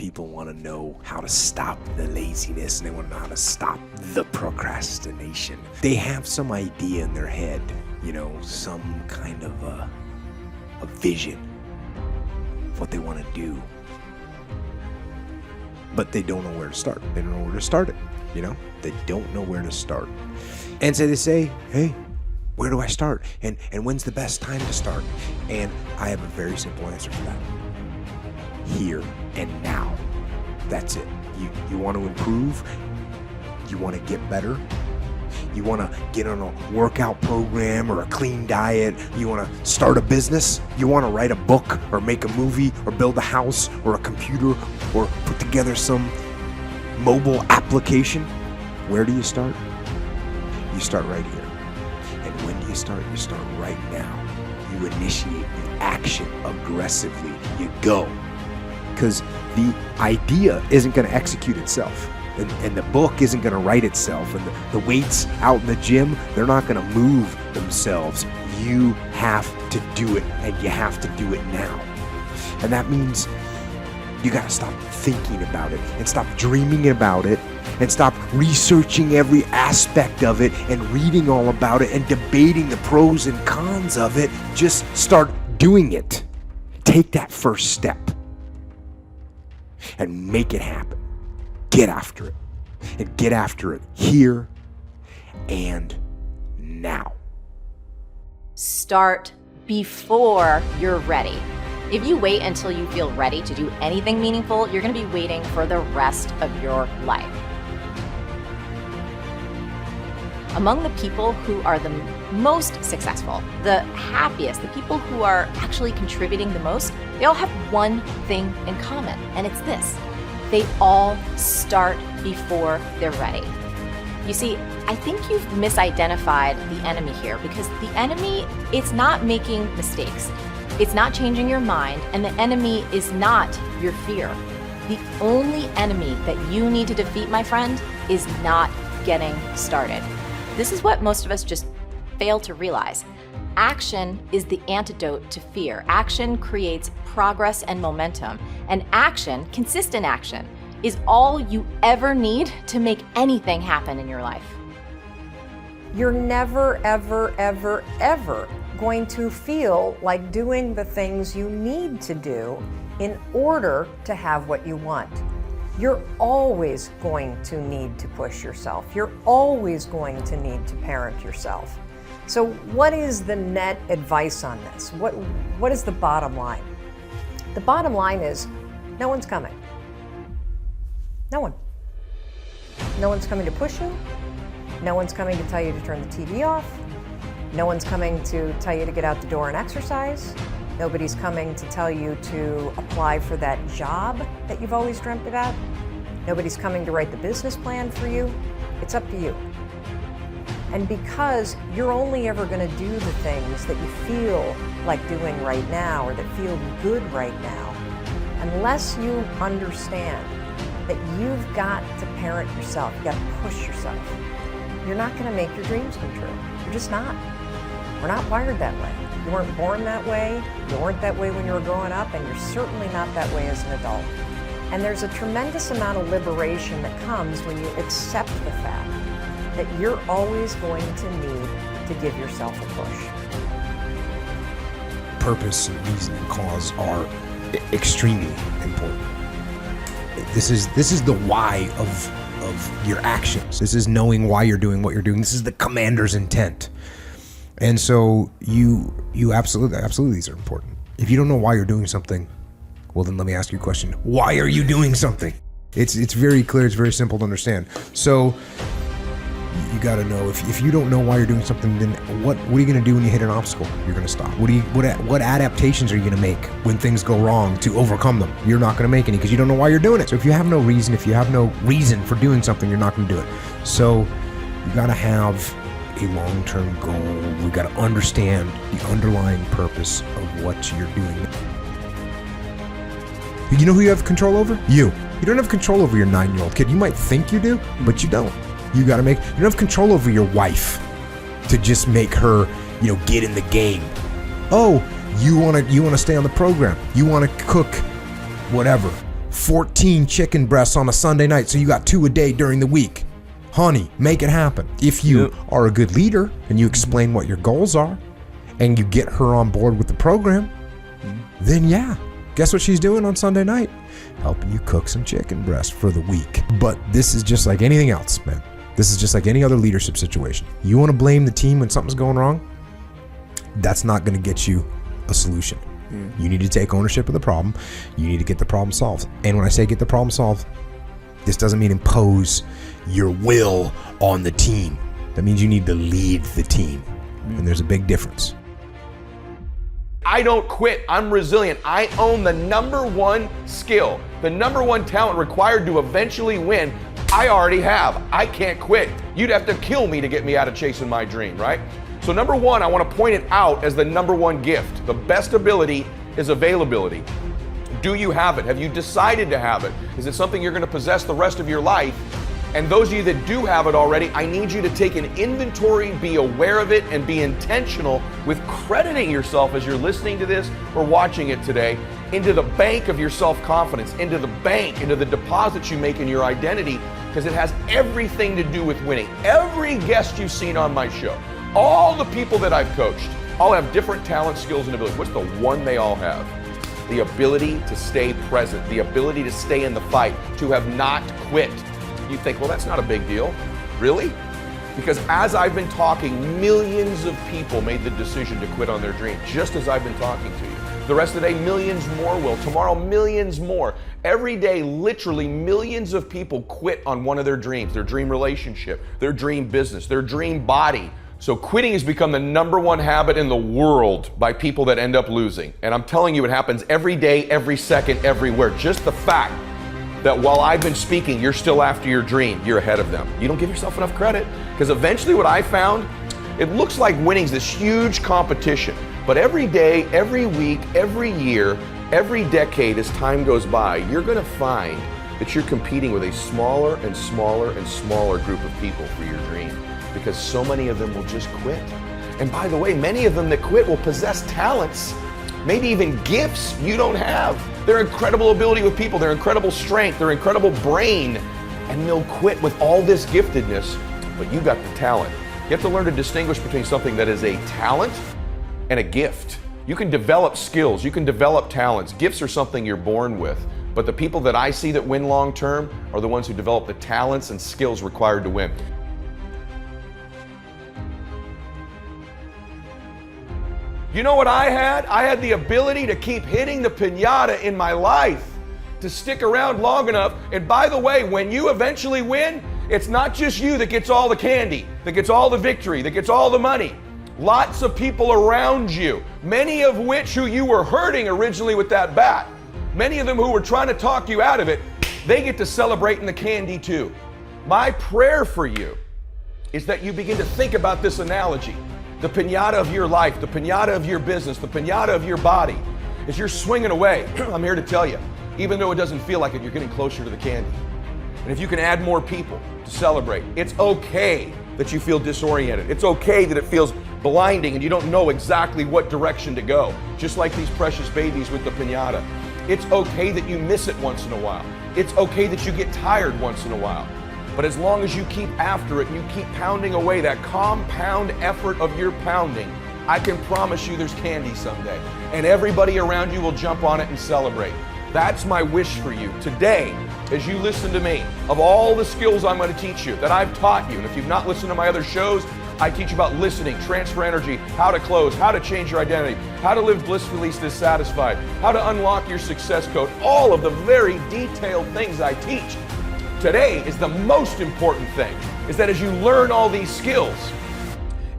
people want to know how to stop the laziness, and they want to know how to stop the procrastination. They have some idea in their head, some kind of a vision of what they want to do. But they don't know where to start. They don't know where to start it, They don't know where to start. And so they say, hey, where do I start? And when's the best time to start? And I have a very simple answer for that. Here and now. That's it. You want to improve? You want to get better? You want to get on a workout program or a clean diet? You want to start a business? You want to write a book or make a movie or build a house or a computer or put together some mobile application? Where do you start? You start right here. And when do you start? You start right now. You initiate the action aggressively. You go. Because the idea isn't going to execute itself. And the book isn't going to write itself. And the weights out in the gym, they're not going to move themselves. You have to do it, and you have to do it now. And that means you got to stop thinking about it and stop dreaming about it and stop researching every aspect of it and reading all about it and debating the pros and cons of it. Just start doing it. Take that first step and make it happen. Get after it. And get after it here and now. Start before you're ready. If you wait until you feel ready to do anything meaningful, you're going to be waiting for the rest of your life. Among the people who are the most successful, the happiest, the people who are actually contributing the most, they all have one thing in common, and it's this. They all start before they're ready. You see, I think you've misidentified the enemy here, because the enemy, it's not making mistakes. It's not changing your mind, and the enemy is not your fear. The only enemy that you need to defeat, my friend, is not getting started. This is what most of us just fail to realize. Action is the antidote to fear. Action creates progress and momentum. And action, consistent action, is all you ever need to make anything happen in your life. You're never, ever, ever, ever going to feel like doing the things you need to do in order to have what you want. You're always going to need to push yourself. You're always going to need to parent yourself. So what is the net advice on this? What is the bottom line? The bottom line is no one's coming. No one. No one's coming to push you. No one's coming to tell you to turn the TV off. No one's coming to tell you to get out the door and exercise. Nobody's coming to tell you to apply for that job that you've always dreamt about. Nobody's coming to write the business plan for you. It's up to you. And because you're only ever going to do the things that you feel like doing right now or that feel good right now, unless you understand that you've got to parent yourself, you've got to push yourself, you're not going to make your dreams come true. You're just not. We're not wired that way. You weren't born that way, you weren't that way when you were growing up, and you're certainly not that way as an adult. And there's a tremendous amount of liberation that comes when you accept the fact that you're always going to need to give yourself a push. Purpose and reason and cause are extremely important. This is the why of your actions. This is knowing why you're doing what you're doing. This is the commander's intent. And so you absolutely, these are important. If you don't know why you're doing something, well, then let me ask you a question. Why are you doing something? It's very clear. It's very simple to understand. So you got to know, if you don't know why you're doing something, then what are you going to do when you hit an obstacle? You're going to stop. What adaptations are you going to make when things go wrong to overcome them? You're not going to make any, because you don't know why you're doing it. So if you have no reason for doing something, you're not going to do it. So you got to have a long-term goal. We got to understand the underlying purpose of what you're doing. You know who you have control over? You don't have control over your 9-year-old kid. You might think you do, but you don't. You don't have control over your wife to just make her, get in the game. Oh, you want to stay on the program. You want to cook whatever 14 chicken breasts on a Sunday night, so you got 2 a day during the week. Honey, make it happen. If you are a good leader and you explain what your goals are and you get her on board with the program, then yeah, guess what she's doing on Sunday night? Helping you cook some chicken breast for the week. But this is just like anything else, man. This is just like any other leadership situation. You want to blame the team when something's going wrong? That's not going to get you a solution. You need to take ownership of the problem. You need to get the problem solved. And when I say get the problem solved, this doesn't mean impose your will on the team. That means you need to lead the team. And there's a big difference. I don't quit. I'm resilient. I own the number one skill, the number one talent required to eventually win. I already have. I can't quit. You'd have to kill me to get me out of chasing my dream, right? So number one, I want to point it out as the number one gift. The best ability is availability. Do you have it? Have you decided to have it? Is it something you're going to possess the rest of your life? And those of you that do have it already, I need you to take an inventory, be aware of it, and be intentional with crediting yourself as you're listening to this or watching it today into the bank of your self-confidence, into the bank, into the deposits you make in your identity, because it has everything to do with winning. Every guest you've seen on my show, all the people that I've coached, all have different talents, skills, and abilities. What's the one they all have? The ability to stay present, the ability to stay in the fight, to have not quit. You think, well, that's not a big deal. Really? Because as I've been talking, millions of people made the decision to quit on their dream, just as I've been talking to you. The rest of the day, millions more will. Tomorrow, millions more. Every day, literally millions of people quit on one of their dreams, their dream relationship, their dream business, their dream body. So quitting has become the number one habit in the world by people that end up losing. And I'm telling you, it happens every day, every second, everywhere. Just the fact that while I've been speaking, you're still after your dream, you're ahead of them. You don't give yourself enough credit, because eventually what I found, it looks like winning's this huge competition. But every day, every week, every year, every decade as time goes by, you're gonna find that you're competing with a smaller and smaller and smaller group of people for your dream, because so many of them will just quit. And by the way, many of them that quit will possess talents, maybe even gifts you don't have. Their incredible ability with people, their incredible strength, their incredible brain, and they'll quit with all this giftedness, but you got the talent. You have to learn to distinguish between something that is a talent and a gift. You can develop skills, you can develop talents. Gifts are something you're born with, but the people that I see that win long term are the ones who develop the talents and skills required to win. You know what I had? I had the ability to keep hitting the piñata in my life, to stick around long enough. And by the way, when you eventually win, it's not just you that gets all the candy, that gets all the victory, that gets all the money. Lots of people around you, many of which who you were hurting originally with that bat, many of them who were trying to talk you out of it, they get to celebrate in the candy too. My prayer for you is that you begin to think about this analogy. The piñata of your life, the piñata of your business, the piñata of your body. As you're swinging away, I'm here to tell you, even though it doesn't feel like it, you're getting closer to the candy. And if you can add more people to celebrate, it's okay that you feel disoriented. It's okay that it feels blinding and you don't know exactly what direction to go, just like these precious babies with the piñata. It's okay that you miss it once in a while. It's okay that you get tired once in a while. But as long as you keep after it and you keep pounding away that compound effort of your pounding, I can promise you there's candy someday. And everybody around you will jump on it and celebrate. That's my wish for you today as you listen to me. Of all the skills I'm going to teach you that I've taught you, and if you've not listened to my other shows, I teach you about listening, transfer energy, how to close, how to change your identity, how to live blissfully dissatisfied, how to unlock your success code, all of the very detailed things I teach. Today is the most important thing, is that as you learn all these skills,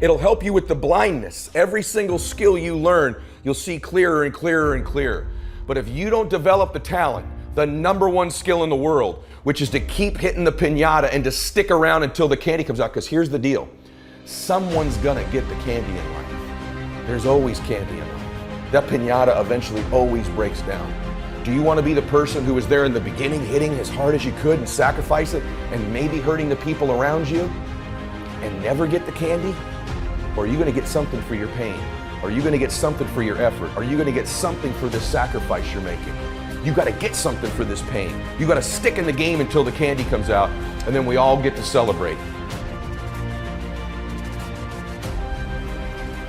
it'll help you with the blindness. Every single skill you learn, you'll see clearer and clearer and clearer. But if you don't develop the talent, the number one skill in the world, which is to keep hitting the piñata and to stick around until the candy comes out, because here's the deal. Someone's gonna get the candy in life. There's always candy in life. That piñata eventually always breaks down. Do you want to be the person who was there in the beginning, hitting as hard as you could and sacrifice it and maybe hurting the people around you and never get the candy? Or are you going to get something for your pain? Are you going to get something for your effort? Are you going to get something for the sacrifice you're making? You got to get something for this pain. You got to stick in the game until the candy comes out, and then we all get to celebrate.